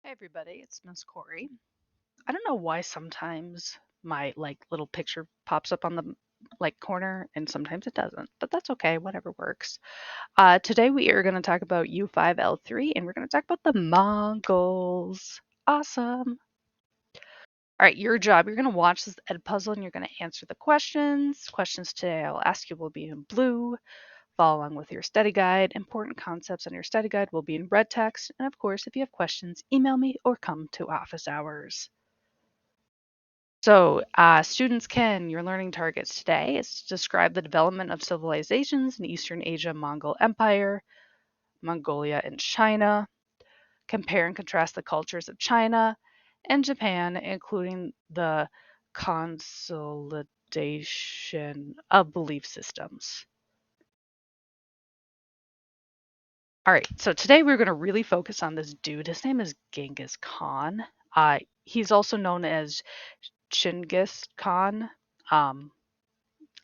Hey everybody, it's Miss Corey. I don't know why sometimes my little picture pops up on the corner and sometimes it doesn't, but that's okay, whatever works. Today we are going to talk about U5-L3 and we're going to talk about the Mongols. Awesome. All right, your job, you're going to watch this ed puzzle and you're going to answer the questions. Questions today I'll ask you will be in blue. Follow along with your study guide. Important concepts on your study guide will be in red text. And of course, if you have questions, email me or come to office hours. So, students can, your learning targets today is to describe the development of civilizations in Eastern Asia, Mongol Empire, Mongolia, and China. Compare and contrast the cultures of China and Japan, including the consolidation of belief systems. All right, so today we're going to really focus on this dude. His name is Genghis Khan. He's also known as Chinggis Khan, um,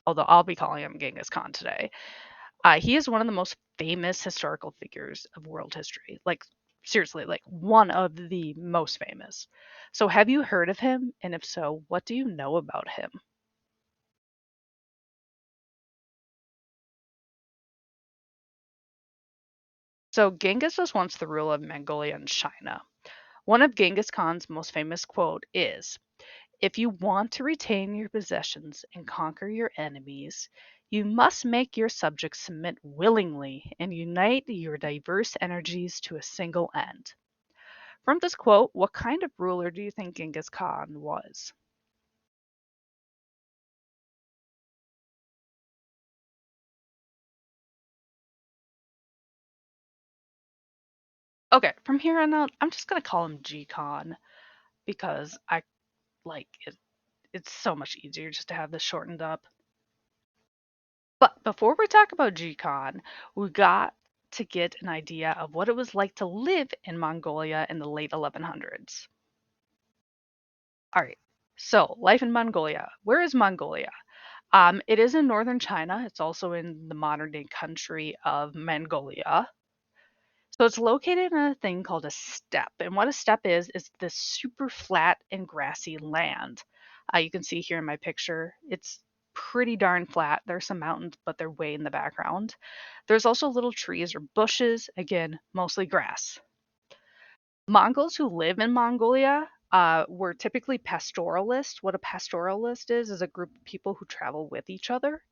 although I'll be calling him Genghis Khan today. He is one of the most famous historical figures of world history. Seriously, one of the most famous. So, have you heard of him? And if so, what do you know about him? So, Genghis was once the ruler of Mongolia and China. One of Genghis Khan's most famous quote is, "If you want to retain your possessions and conquer your enemies, you must make your subjects submit willingly and unite your diverse energies to a single end." From this quote, what kind of ruler do you think Genghis Khan was? Okay, from here on out, I'm just gonna call him G Khan because I like it. It's so much easier just to have this shortened up. But before we talk about G Khan, we got to get an idea of what it was like to live in Mongolia in the late 1100s. All right, so life in Mongolia. Where is Mongolia? It is in northern China. It's also in the modern day country of Mongolia. So it's located in a thing called a steppe. And what a steppe is this super flat and grassy land. You can see here in my picture, it's pretty darn flat. There's some mountains, but they're way in the background. There's also little trees or bushes, again, mostly grass. Mongols who live in Mongolia were typically pastoralists. What a pastoralist is a group of people who travel with each other.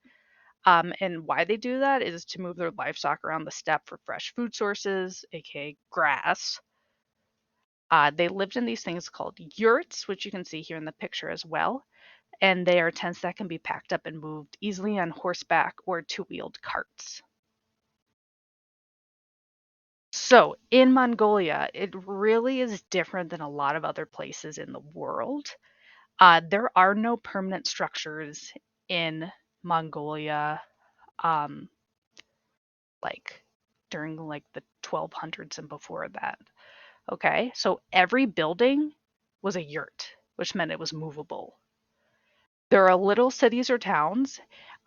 And why they do that is to move their livestock around the steppe for fresh food sources, aka grass. They lived in these things called yurts, which you can see here in the picture as well. And they are tents that can be packed up and moved easily on horseback or two wheeled carts. So, in Mongolia, it really is different than a lot of other places in the world. There are no permanent structures in Mongolia, um, like during the 1200s and before that. Okay, so every building was a yurt, which meant it was movable. There are little cities or towns,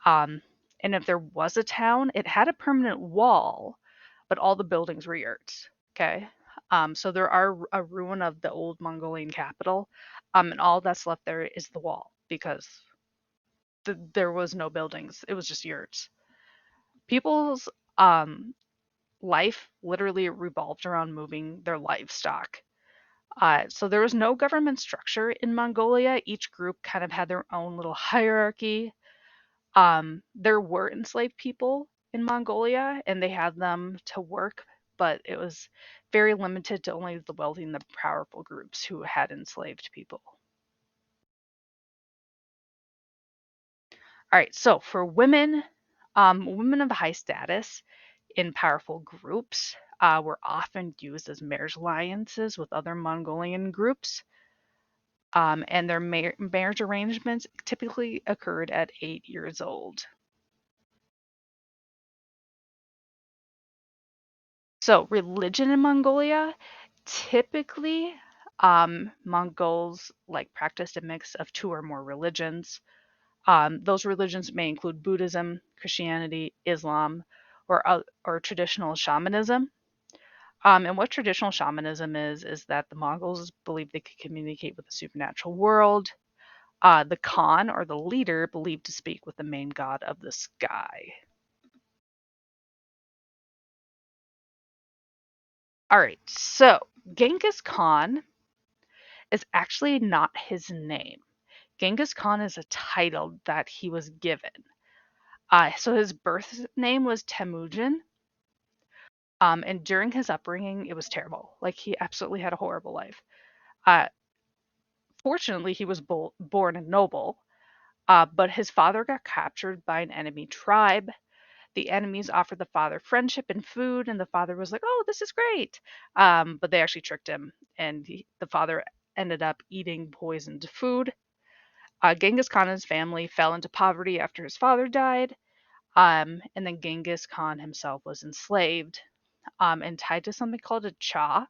um, and if there was a town, it had a permanent wall, but all the buildings were yurts. Okay, so there are a ruin of the old Mongolian capital, and all that's left there is the wall because there was no buildings; it was just yurts. People's life literally revolved around moving their livestock. So there was no government structure in Mongolia. Each group kind of had their own little hierarchy. There were enslaved people in Mongolia, and they had them to work, but it was very limited to only the wealthy and the powerful groups who had enslaved people. All right, so for women, women of high status in powerful groups were often used as marriage alliances with other Mongolian groups. And their marriage arrangements typically occurred at 8 years old. So, religion in Mongolia, typically, Mongols practiced a mix of two or more religions. Those religions may include Buddhism, Christianity, Islam, or traditional shamanism. And what traditional shamanism is that the Mongols believed they could communicate with the supernatural world. The Khan, or the leader, believed to speak with the main god of the sky. All right, so Genghis Khan is actually not his name. Genghis Khan is a title that he was given. So his birth name was Temujin. And during his upbringing, it was terrible. Like, he absolutely had a horrible life. Uh, Fortunately, he was born a noble, but his father got captured by an enemy tribe. The enemies offered the father friendship and food, and the father was like, "Oh, this is great." But they actually tricked him, and the father ended up eating poisoned food. Genghis Khan and his family fell into poverty after his father died, and then Genghis Khan himself was enslaved and tied to something called a cha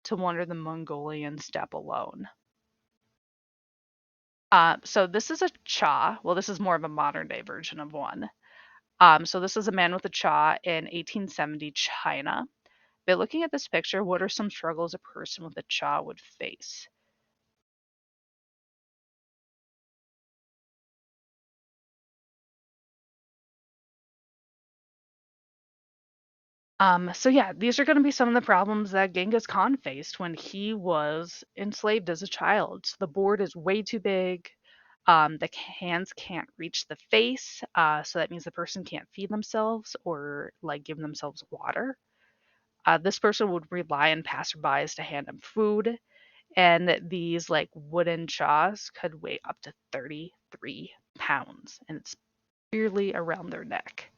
to wander the Mongolian steppe alone. So this is a cha. Well, this is more of a modern day version of one. So this is a man with a cha in 1870 China. By looking at this picture, what are some struggles a person with a cha would face? So yeah, these are going to be some of the problems that Genghis Khan faced when he was enslaved as a child. So the board is way too big. The hands can't reach the face, so that means the person can't feed themselves or like give themselves water. This person would rely on passerbys to hand them food, and these like wooden jaws could weigh up to 33 pounds, and it's barely around their neck.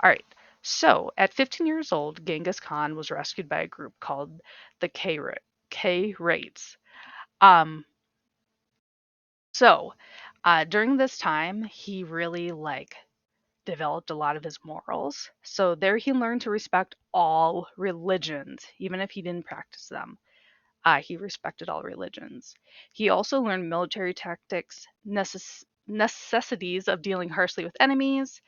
All right. So, at 15 years old, Genghis Khan was rescued by a group called the K-Rates. Um, During this time, he really like developed a lot of his morals. So there he learned to respect all religions, even if he didn't practice them. He respected all religions. He also learned military tactics, necessities of dealing harshly with enemies,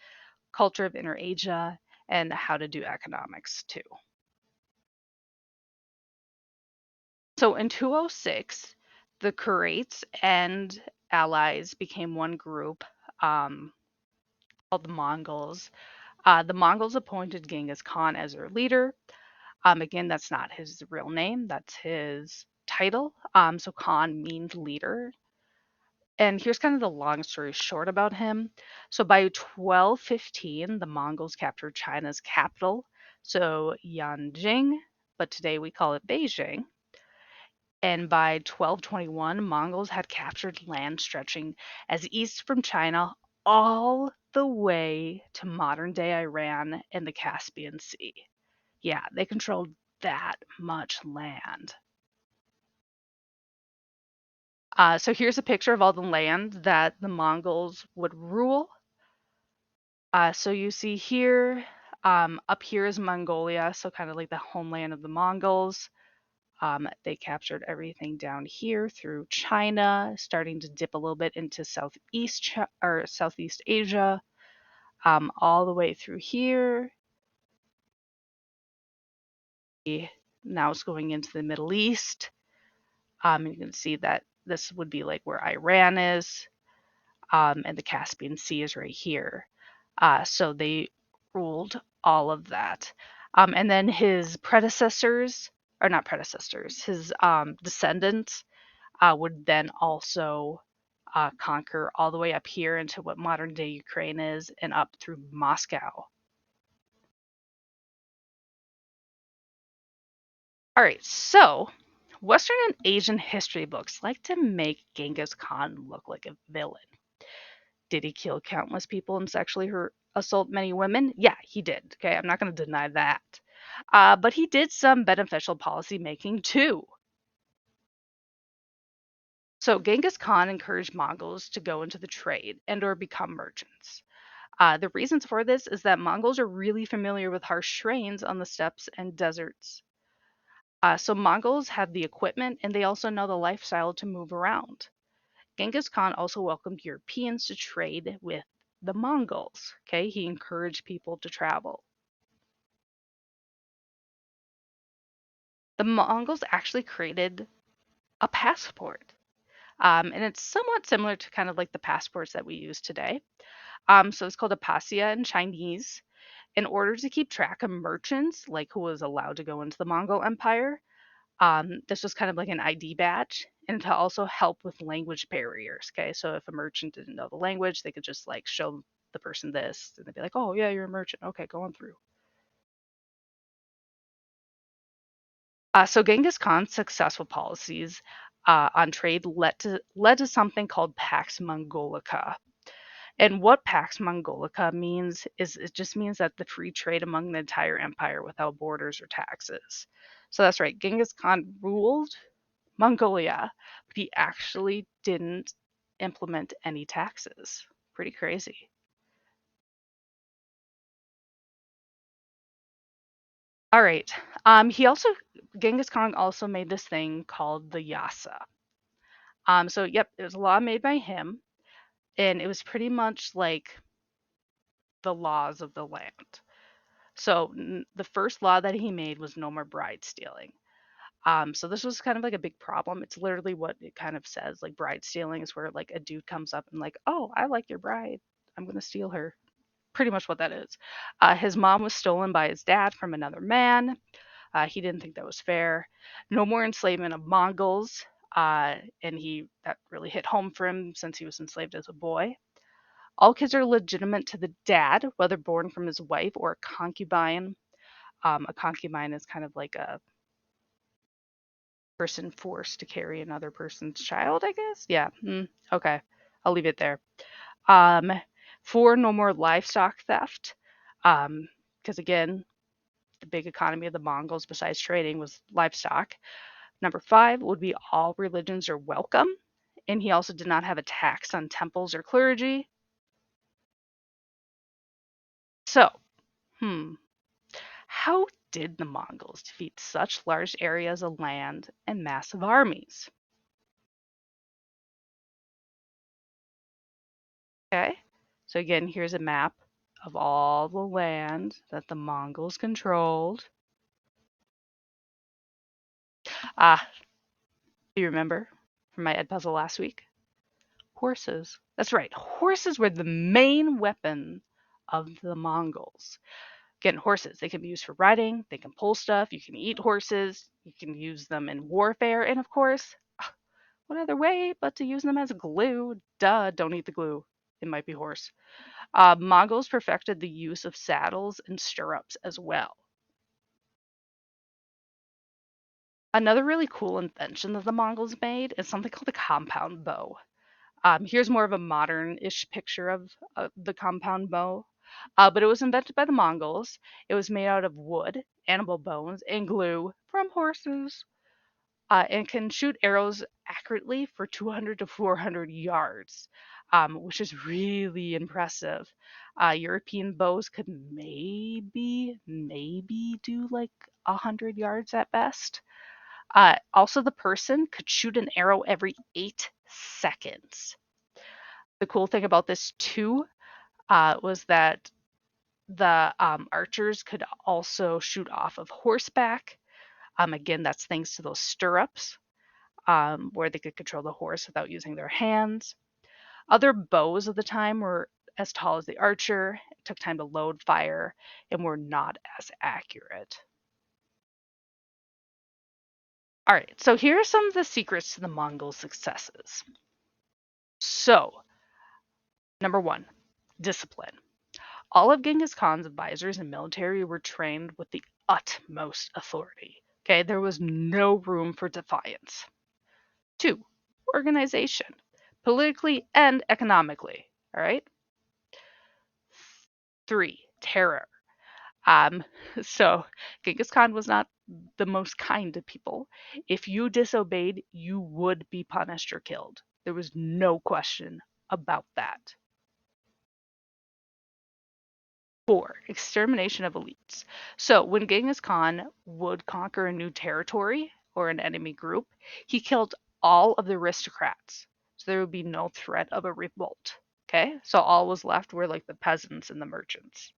culture of Inner Asia, and how to do economics too. So in 206, the Kurates and allies became one group um, called the Mongols. The Mongols appointed Genghis Khan as their leader. Again, that's not his real name, that's his title. So Khan means leader. And here's kind of the long story short about him. So by 1215, the Mongols captured China's capital, so Yanjing, but today we call it Beijing. And by 1221, Mongols had captured land stretching as east from China all the way to modern day Iran and the Caspian Sea. Yeah, they controlled that much land. So here's a picture of all the land that the Mongols would rule. So you see here, up here is Mongolia, so kind of like the homeland of the Mongols. They captured everything down here through China, starting to dip a little bit into or Southeast Asia, all the way through here. Now it's going into the Middle East. You can see that this would be like where Iran is, and the Caspian Sea is right here. So they ruled all of that. And then his predecessors, or not predecessors, his descendants would then also conquer all the way up here into what modern day Ukraine is and up through Moscow. All right, so Western and Asian history books like to make Genghis Khan look like a villain. Did he kill countless people and sexually assault many women? Yeah, he did. Okay, I'm not going to deny that. But he did some beneficial policy making too. So Genghis Khan encouraged Mongols to go into the trade and or become merchants. The reasons for this is that Mongols are really familiar with harsh terrains on the steppes and deserts. So Mongols have the equipment and they also know the lifestyle to move around. Genghis Khan also welcomed Europeans to trade with the Mongols. Okay, he encouraged people to travel. The Mongols actually created a passport. And it's somewhat similar to kind of like the passports that we use today. So it's called a passia in Chinese. In order to keep track of merchants, like who was allowed to go into the Mongol Empire, this was kind of like an ID badge, and to also help with language barriers. Okay, so if a merchant didn't know the language, they could just like show the person this, and they'd be like, "Oh yeah, you're a merchant. Okay, go on through." So Genghis Khan's successful policies on trade led to something called Pax Mongolica. And what Pax Mongolica means is it just means that the free trade among the entire empire without borders or taxes. So that's right. Genghis Khan ruled Mongolia, but he actually didn't implement any taxes. Pretty crazy. All right. He also Genghis Khan also made this thing called the Yasa. So yep, it was a law made by him, and it was pretty much like the laws of the land. So the first law that he made was no more bride stealing. So this was kind of like a big problem. It's literally what it kind of says. Like bride stealing is where like a dude comes up and like, oh, I like your bride. I'm gonna steal her. Pretty much what that is. His mom was stolen by his dad from another man. He didn't think that was fair. No more enslavement of Mongols. And he that really hit home for him since he was enslaved as a boy. All kids are legitimate to the dad, whether born from his wife or a concubine. A concubine is kind of like a person forced to carry another person's child, I guess. Yeah. Okay. I'll leave it there. Um, four, no more livestock theft. Because again, the big economy of the Mongols, besides trading, was livestock. Number five would be all religions are welcome. And he also did not have a tax on temples or clergy. So, hmm, how did the Mongols defeat such large areas of land and massive armies? Okay, so again, here's a map of all the land that the Mongols controlled. Ah, do you remember from my Ed puzzle last week? Horses. That's right, horses were the main weapon of the Mongols. Again, horses, they can be used for riding, they can pull stuff, you can eat horses, you can use them in warfare, and of course, what other way but to use them as glue? Duh, don't eat the glue. It might be horse. Mongols perfected the use of saddles and stirrups as well. Another really cool invention that the Mongols made is something called the compound bow. Here's more of a modern-ish picture of the compound bow, but it was invented by the Mongols. It was made out of wood, animal bones, and glue from horses, and can shoot arrows accurately for 200 to 400 yards, which is really impressive. European bows could maybe do like 100 yards at best. Also, the person could shoot an arrow every 8 seconds. The cool thing about this too was that the archers could also shoot off of horseback. Again, that's thanks to those stirrups, where they could control the horse without using their hands. Other bows of the time were as tall as the archer, took time to load, fire, and were not as accurate. All right, so here are some of the secrets to the Mongol successes. So, number one, discipline. All of Genghis Khan's advisors and military were trained with the utmost authority. Okay, there was no room for defiance. Two, organization, politically and economically. All right. Three, terror. Um, so Genghis Khan was not the most kind to people. If you disobeyed, you would be punished or killed. There was no question about that. Four, extermination of elites. So when Genghis Khan would conquer a new territory or an enemy group, he killed all of the aristocrats. So there would be no threat of a revolt. Okay, so all was left were like the peasants and the merchants.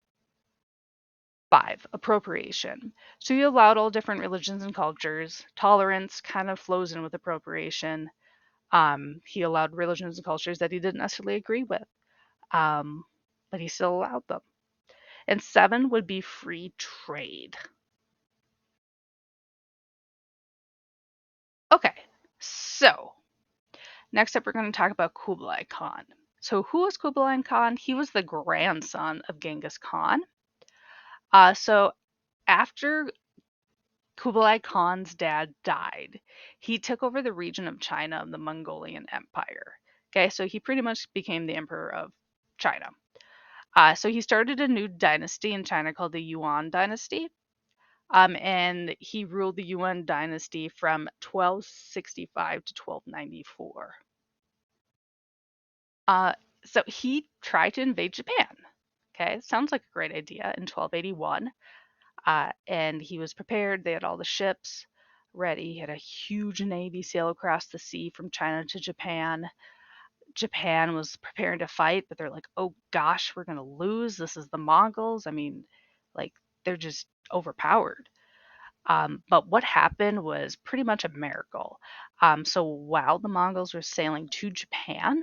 5, appropriation. So he allowed all different religions and cultures. Tolerance kind of flows in with appropriation. He allowed religions and cultures that he didn't necessarily agree with, um, but he still allowed them. And 7 would be free trade. Okay, so next up we're going to talk about Kublai Khan. So who was Kublai Khan? He was the grandson of Genghis Khan. So after Kublai Khan's dad died, he took over the region of China of the Mongolian Empire. Okay, so he pretty much became the emperor of China. So he started a new dynasty in China called the Yuan dynasty. And he ruled the Yuan dynasty from 1265 to 1294. Uh, so he tried to invade Japan. Okay, sounds like a great idea in 1281. And he was prepared. They had all the ships ready. He had a huge navy sail across the sea from China to Japan. Japan was preparing to fight, but they're like, oh gosh, we're going to lose. This is the Mongols. I mean, like, they're just overpowered. But what happened was pretty much a miracle. So while the Mongols were sailing to Japan,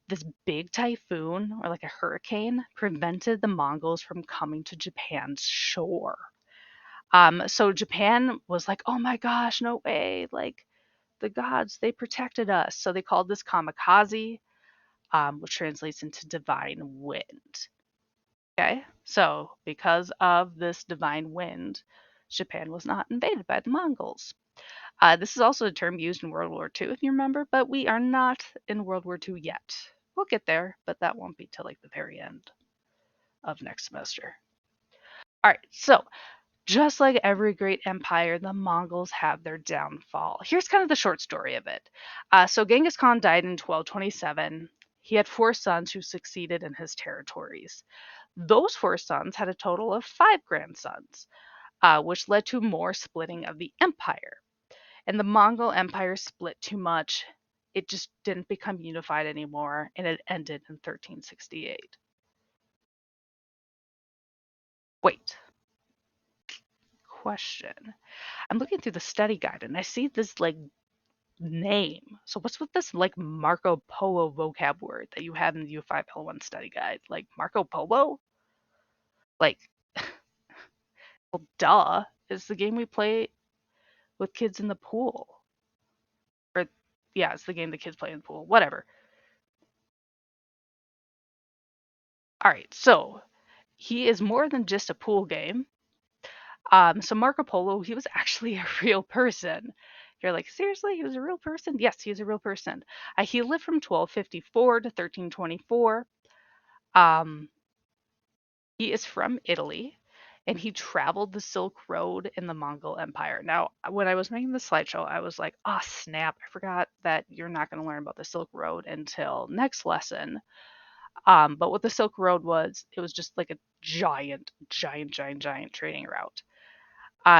this big typhoon or like a hurricane prevented the Mongols from coming to Japan's shore. So Japan was like, oh my gosh, no way. Like the gods, they protected us. So they called this kamikaze, which translates into divine wind. Okay. So because of this divine wind, Japan was not invaded by the Mongols. This is also a term used in World War II, if you remember, but we are not in World War II yet. We'll get there, but that won't be till like the very end of next semester. All right, so just like every great empire, the Mongols have their downfall. Here's kind of the short story of it. So Genghis Khan died in 1227. He had 4 sons who succeeded in his territories. Those 4 sons had a total of 5 grandsons, which led to more splitting of the empire. And the Mongol Empire split too much. It just didn't become unified anymore, and it ended in 1368. Wait, question. I'm looking through the study guide and I see this like name. So what's with this like Marco Polo vocab word that you have in the U5-L1 study guide? Like Marco Polo? Like, well, duh. It's the game we play with kids in the pool. Or, yeah, it's the game the kids play in the pool. Whatever. All right, so he is more than just a pool game. So Marco Polo, he was actually a real person. You're like, seriously, he was a real person? Yes, he was a real person. He lived from 1254 to 1324. Um, he is from Italy, and he traveled the Silk Road in the Mongol Empire. Now, when I was making the slideshow, I was like, oh, snap, I forgot that you're not going to learn about the Silk Road until next lesson. But what the Silk Road was, it was just like a giant trading route.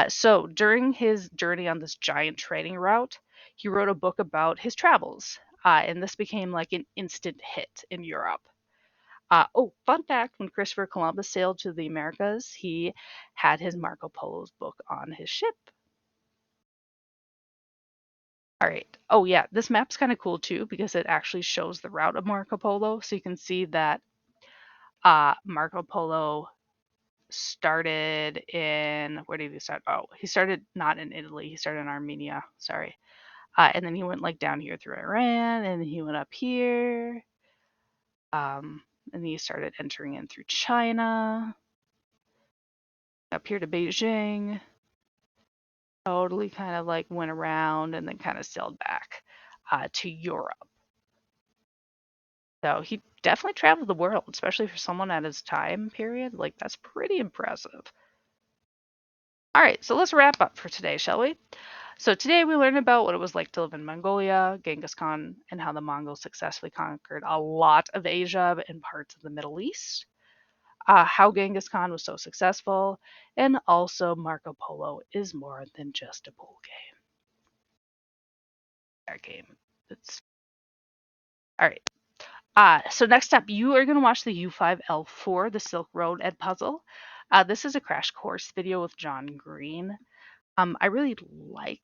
So during his journey on this giant trading route, he wrote a book about his travels, and this became like an instant hit in Europe. Oh, fun fact, when Christopher Columbus sailed to the Americas, he had his Marco Polo's book on his ship. All right. Oh, yeah, this map's kind of cool too because it actually shows the route of Marco Polo. So you can see that Marco Polo started in, where did he start? Oh, he started not in Italy, he started in Armenia. Sorry. And then he went like down here through Iran, and then he went up here. And then he started entering in through China, up here to Beijing. Totally kind of like went around and then kind of sailed back to Europe. So he definitely traveled the world, especially for someone at his time period. Like, that's pretty impressive. All right, so let's wrap up for today, shall we? So today we learned about what it was like to live in Mongolia, Genghis Khan, and how the Mongols successfully conquered a lot of Asia and parts of the Middle East. How Genghis Khan was so successful, and also Marco Polo is more than just a pool game. Our game. It's all right. So next up, you are going to watch the U5-L4, the Silk Road Ed puzzle. This is a crash course video with John Green. I really like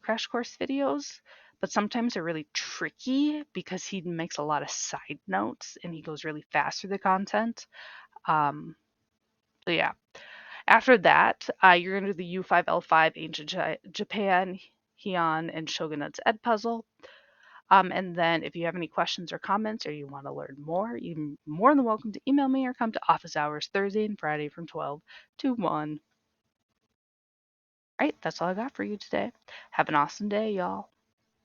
crash course videos, but sometimes they're really tricky because he makes a lot of side notes and he goes really fast through the content. Um, so yeah. After that, you're going to do the U5-L3 Ancient Japan, Heian, and Shogunate's Ed puzzle. And then if you have any questions or comments or you want to learn more, you're more than welcome to email me or come to office hours Thursday and Friday from 12 to 1. All right, that's all I got for you today. Have an awesome day, y'all.